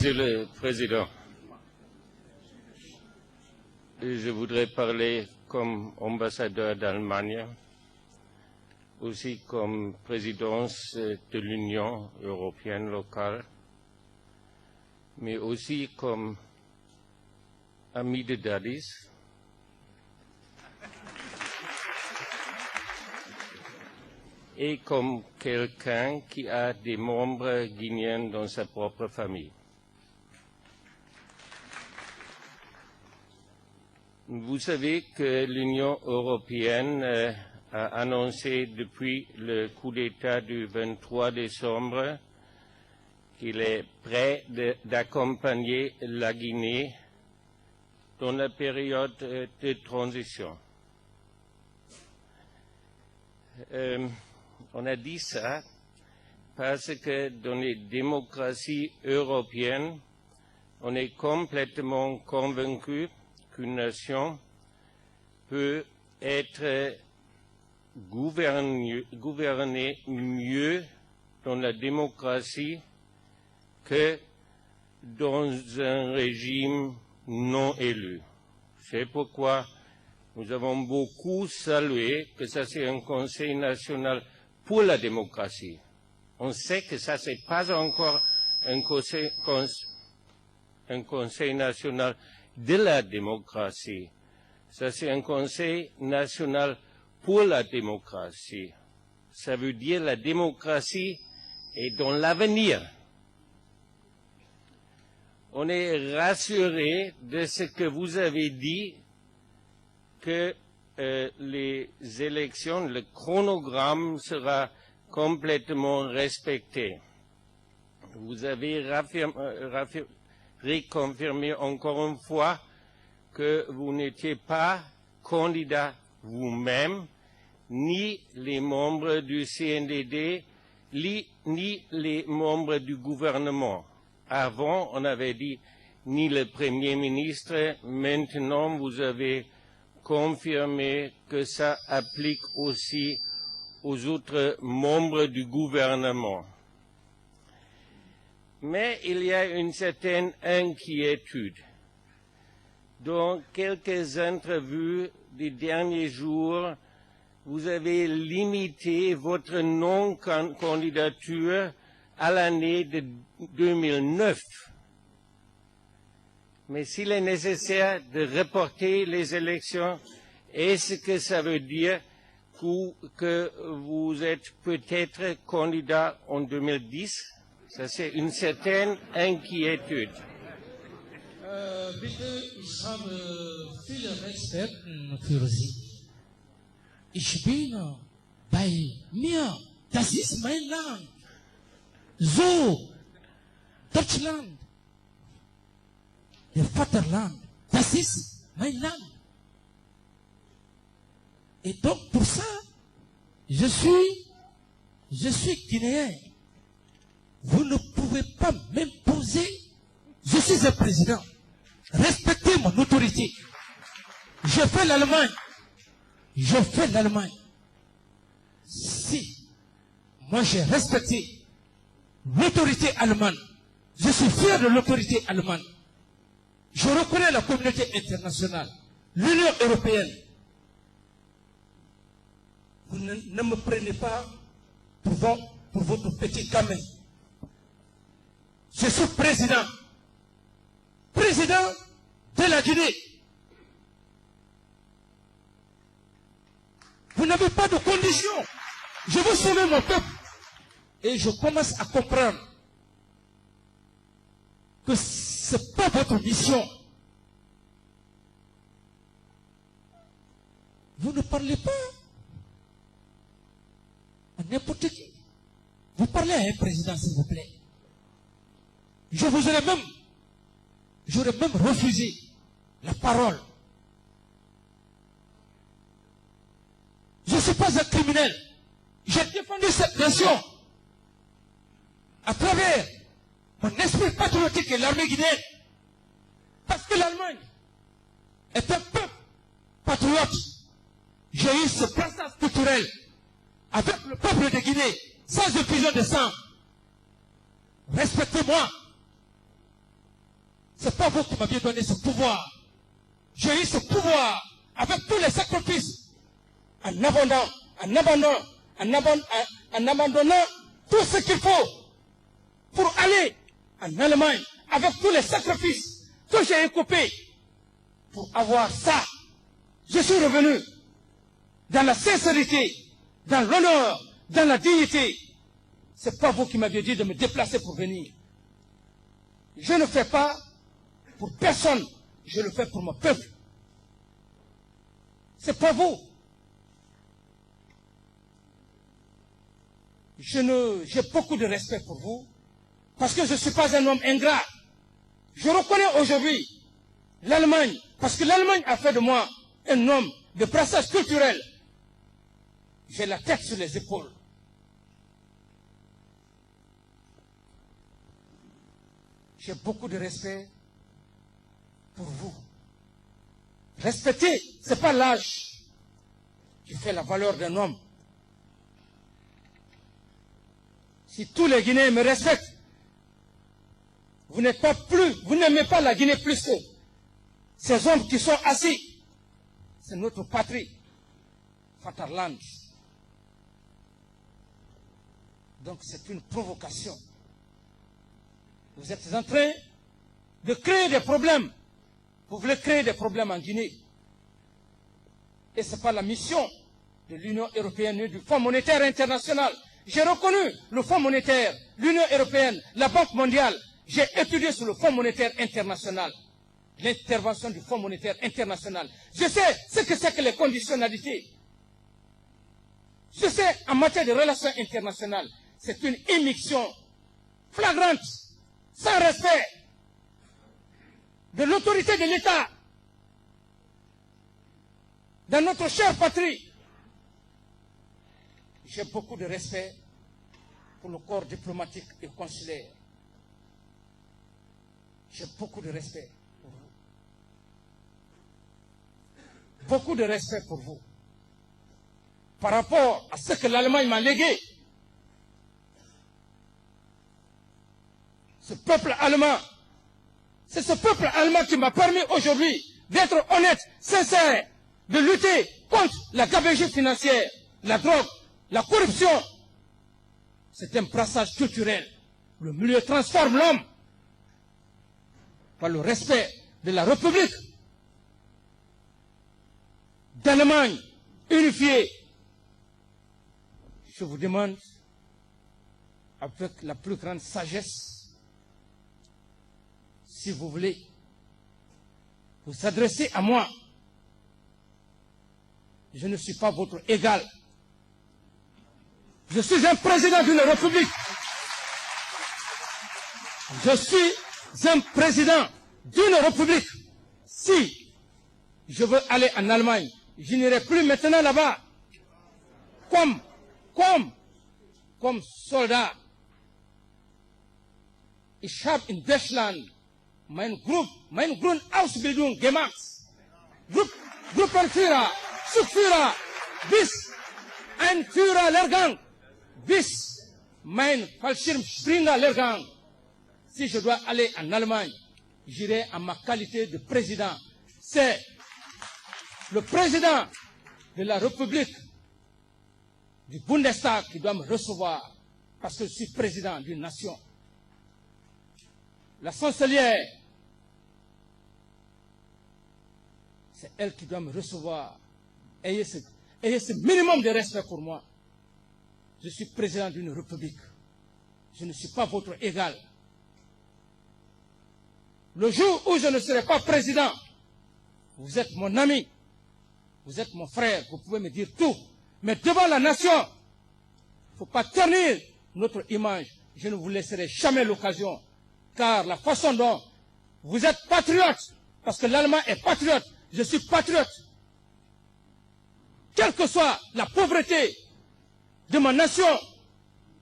Monsieur le Président, je voudrais parler comme ambassadeur d'Allemagne, aussi comme présidence de l'Union européenne locale, mais aussi comme ami de Dadis. Et comme quelqu'un qui a des membres guinéens dans sa propre famille. Vous savez que l'Union européenne a annoncé depuis le coup d'État du 23 décembre qu'il est prêt d'accompagner la Guinée dans la période de transition. On a dit ça parce que dans les démocraties européennes, on est complètement convaincu qu'une nation peut être gouvernée mieux dans la démocratie que dans un régime non élu. C'est pourquoi nous avons beaucoup salué que ça c'est un Conseil national pour la démocratie. On sait que ça c'est pas encore un conseil national de la démocratie. Ça c'est un Conseil national pour la démocratie. Ça veut dire la démocratie est dans l'avenir. On est rassuré de ce que vous avez dit, que les élections, le chronogramme sera complètement respecté. Vous avez reconfirmé encore une fois que vous n'étiez pas candidat vous-même, ni les membres du CNDD, ni les membres du gouvernement. Avant, on avait dit ni le Premier ministre, maintenant vous avez confirmé que ça applique aussi aux autres membres du gouvernement. Mais il y a une certaine inquiétude. Dans quelques entrevues des derniers jours, vous avez limité votre non-candidature à l'année de 2009. Mais s'il est nécessaire de reporter les élections, est-ce que ça veut dire que vous êtes peut-être candidat en 2010? Ça, c'est une certaine inquiétude. Bitte, ich habe viele Experten für Sie. Ich bin bei mir. Das ist mein Land. So, Deutschland. Der Vaterland, das ist mein Land. Et donc pour ça, je suis guinéen. Vous ne pouvez pas m'imposer. Je suis un président. Respectez mon autorité. Je fais l'Allemagne. Je fais l'Allemagne. Si moi j'ai respecté l'autorité allemande, je suis fier de l'autorité allemande. Je reconnais la communauté internationale, l'Union européenne. Vous ne me prenez pas pour votre petit gamin. Je suis président de la Guinée. Vous n'avez pas de conditions. Je veux sauver mon peuple. Et je commence à comprendre que ce n'est pas votre mission. Vous ne parlez pas à n'importe qui. Vous parlez à un président, s'il vous plaît. J'aurais même refusé la parole. Je ne suis pas un criminel. J'ai défendu cette nation à travers mon esprit patriotique et l'armée guinéenne. Parce que l'Allemagne est un peuple patriote. J'ai eu ce brassage culturel avec le peuple de Guinée, sans effusion de sang. Respectez-moi. C'est pas vous qui m'aviez donné ce pouvoir. J'ai eu ce pouvoir avec tous les sacrifices, en abandonnant tout ce qu'il faut pour aller en Allemagne, avec tous les sacrifices que j'ai écopés pour avoir ça. Je suis revenu dans la sincérité, dans l'honneur, dans la dignité. C'est pas vous qui m'aviez dit de me déplacer pour venir. Je ne fais pas pour personne, je le fais pour mon peuple. C'est pas vous. J'ai beaucoup de respect pour vous, parce que je ne suis pas un homme ingrat. Je reconnais aujourd'hui l'Allemagne, parce que l'Allemagne a fait de moi un homme de brassage culturel. J'ai la tête sur les épaules. J'ai beaucoup de respect pour vous. Respecter, ce n'est pas l'âge qui fait la valeur d'un homme. Si tous les Guinéens me respectent, vous n'aimez pas la Guinée plus que ces hommes qui sont assis. C'est notre patrie, Vaterland. Donc c'est une provocation. Vous êtes en train de créer des problèmes. Vous voulez créer des problèmes en Guinée. Et ce n'est pas la mission de l'Union européenne et du Fonds monétaire international. J'ai reconnu le Fonds monétaire, l'Union européenne, la Banque mondiale. J'ai étudié sur le Fonds monétaire international, l'intervention du Fonds monétaire international. Je sais ce que c'est que les conditionnalités. Je sais, en matière de relations internationales, c'est une immixtion flagrante, sans respect de l'autorité de l'État dans notre chère patrie. J'ai beaucoup de respect pour le corps diplomatique et consulaire. J'ai beaucoup de respect pour vous. Beaucoup de respect pour vous. Par rapport à ce que l'Allemagne m'a légué. Ce peuple allemand, c'est ce peuple allemand qui m'a permis aujourd'hui d'être honnête, sincère, de lutter contre la gabegie financière, la drogue, la corruption. C'est un brassage culturel. Le milieu transforme l'homme par le respect de la République d'Allemagne unifiée. Je vous demande, avec la plus grande sagesse, si vous voulez vous adresser à moi. Je ne suis pas votre égal. Je suis un président d'une république. Je suis un président d'une république. Si je veux aller en Allemagne, je n'irai plus maintenant là-bas comme soldat. Ich habe in Deutschland meine Grundausbildung gemacht. Gruppenführer, Zugführer, bis ein Führerlehrgang, bis mein Fallschirmspringerlehrgang. Si je dois aller en Allemagne, j'irai en ma qualité de président. C'est le président de la République du Bundestag qui doit me recevoir parce que je suis président d'une nation. La chancelière, c'est elle qui doit me recevoir. Ayez ce minimum de respect pour moi. Je suis président d'une république. Je ne suis pas votre égal. Le jour où je ne serai pas président, vous êtes mon ami, vous êtes mon frère, vous pouvez me dire tout. Mais devant la nation, il ne faut pas ternir notre image. Je ne vous laisserai jamais l'occasion. Car la façon dont vous êtes patriote, parce que l'Allemand est patriote, je suis patriote. Quelle que soit la pauvreté de ma nation,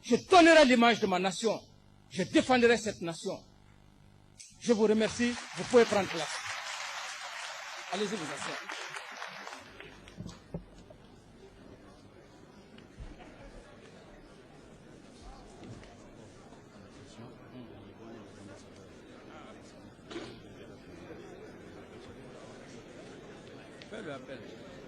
je donnerai l'image de ma nation. Je défendrai cette nation. Je vous remercie. Vous pouvez prendre place. Allez-y, vous asseoir. Appelle.